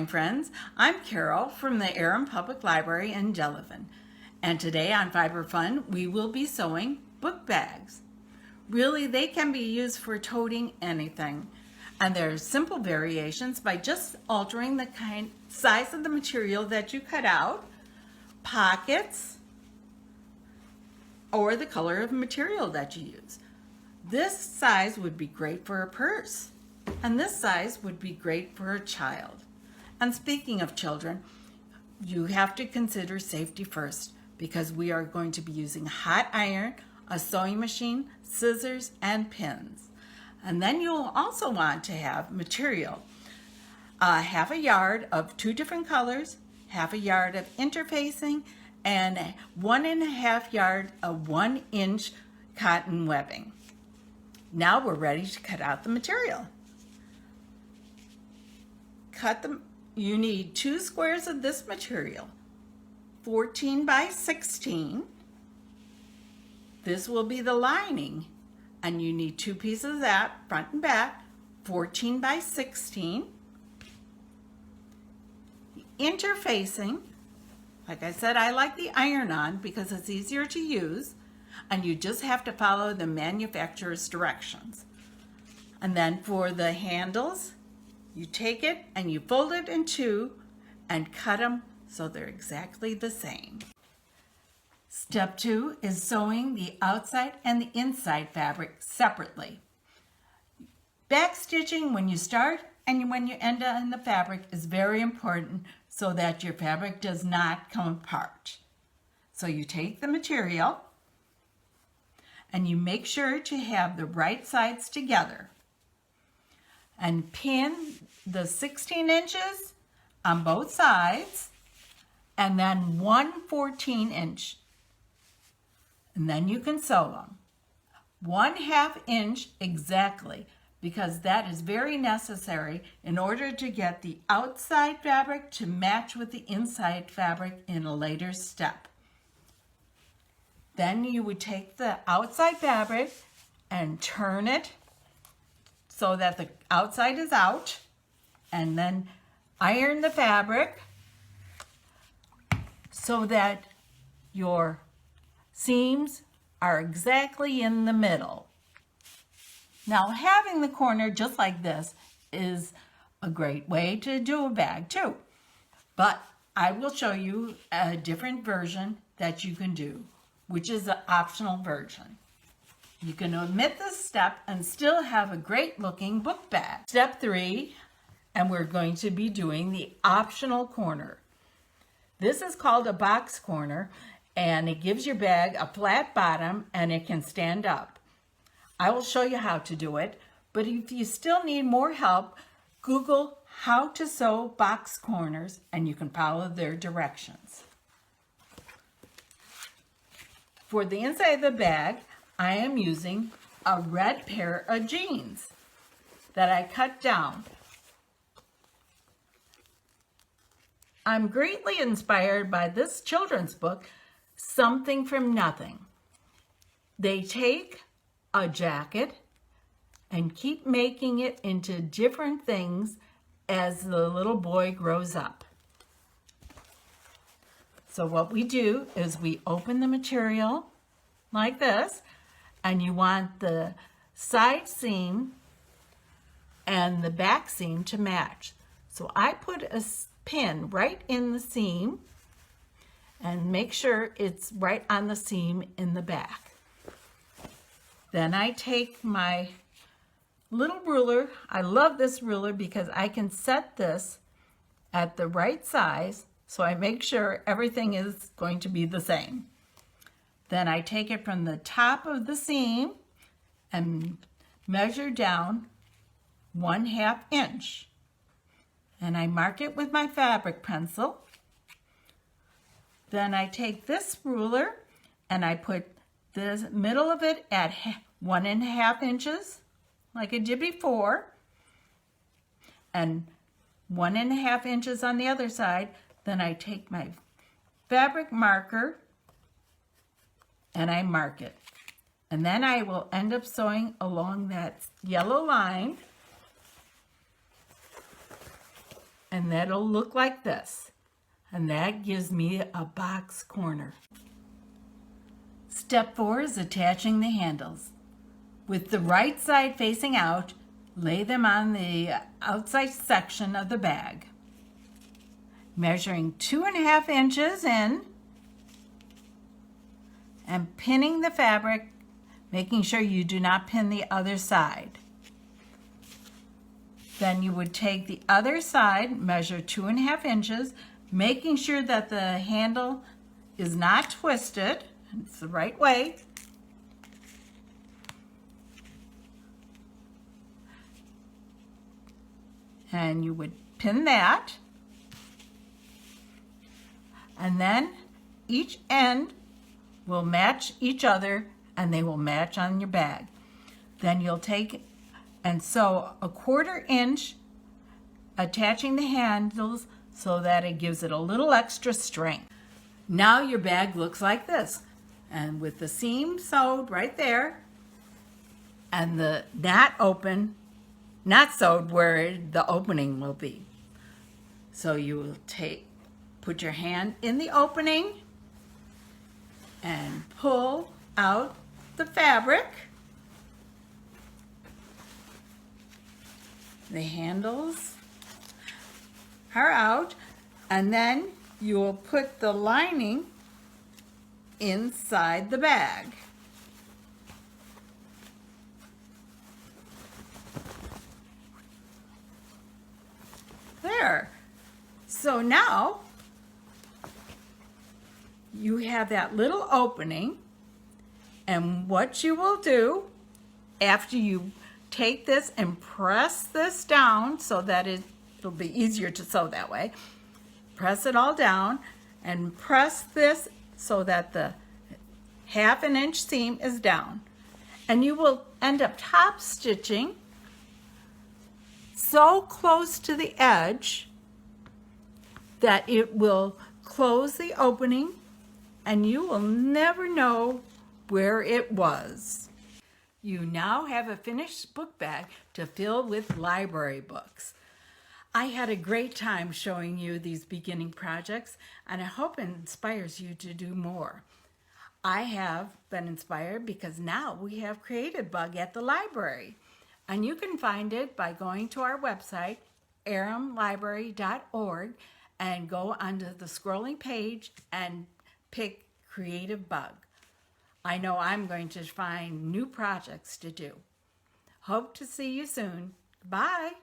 sewing friends. I'm Carol from the Aram Public Library in Delavan, and today on Fiber Fun we will be sewing book bags. Really, they can be used for toting anything, and there are simple variations by just altering the size of the material that you cut out, pockets, or the color of material that you use. This size would be great for a purse, and this size would be great for a child. And speaking of children, you have to consider safety first, because we are going to be using hot iron, a sewing machine, scissors, and pins. And then you'll also want to have material. Half a yard of 2 different colors, half a yard of interfacing, and 1.5 yard of 1-inch cotton webbing. Now we're ready to cut out the material. You need 2 squares of this material, 14 by 16. This will be the lining, and you need 2 pieces of that, front and back, 14 by 16. Interfacing, like I said, I like the iron-on because it's easier to use, and you just have to follow the manufacturer's directions. And then for the handles, you take it and you fold it in 2 and cut them so they're exactly the same. Step 2 is sewing the outside and the inside fabric separately. Back stitching when you start and when you end on the fabric is very important so that your fabric does not come apart. So you take the material and you make sure to have the right sides together and pin the 16 inches on both sides and then 1 14-inch, and then you can sew them 1/2 inch exactly, because that is very necessary in order to get the outside fabric to match with the inside fabric in a later step. Then you would take the outside fabric and turn it so that the outside is out, and then iron the fabric so that your seams are exactly in the middle. Now, having the corner just like this is a great way to do a bag too, but I will show you a different version that you can do, which is the optional version. You can omit this step and still have a great looking book bag. Step 3, and we're going to be doing the optional corner. This is called a box corner, and it gives your bag a flat bottom and it can stand up. I will show you how to do it, but if you still need more help, Google how to sew box corners and you can follow their directions. For the inside of the bag, I am using a red pair of jeans that I cut down. I'm greatly inspired by this children's book, Something from Nothing. They take a jacket and keep making it into different things as the little boy grows up. So what we do is we open the material like this, and you want the side seam and the back seam to match. So I put a pin right in the seam and make sure it's right on the seam in the back. Then I take my little ruler. I love this ruler because I can set this at the right size, so I make sure everything is going to be the same. Then I take it from the top of the seam and measure down 1/2 inch. And I mark it with my fabric pencil. Then I take this ruler and I put the middle of it at 1.5 inches, like I did before, and 1.5 inches on the other side. Then I take my fabric marker and I mark it. And then I will end up sewing along that yellow line And that'll look like this. And that gives me a box corner. Step 4 is attaching the handles. With the right side facing out, lay them on the outside section of the bag. Measuring 2.5 inches in and pinning the fabric, making sure you do not pin the other side. Then you would take the other side, measure 2.5 inches, making sure that the handle is not twisted. It's the right way. And you would pin that. And then each end will match each other and they will match on your bag. Then you'll take and sew a 1/4 inch, attaching the handles so that it gives it a little extra strength. Now your bag looks like this, and with the seam sewed right there and the not sewed where the opening will be. So you will put your hand in the opening and pull out the fabric. The handles are out, and then you will put the lining inside the bag. There. So now you have that little opening, and what you will do after you take this and press this down so that it'll be easier to sew that way. Press it all down and press this so that the 1/2 inch seam is down. And you will end up top stitching so close to the edge that it will close the opening and you will never know where it was. You now have a finished book bag to fill with library books. I had a great time showing you these beginning projects, and I hope it inspires you to do more. I have been inspired because now we have Creative Bug at the library, and you can find it by going to our website, aramlibrary.org, and go onto the scrolling page and pick Creative Bug. I know I'm going to find new projects to do. Hope to see you soon. Bye.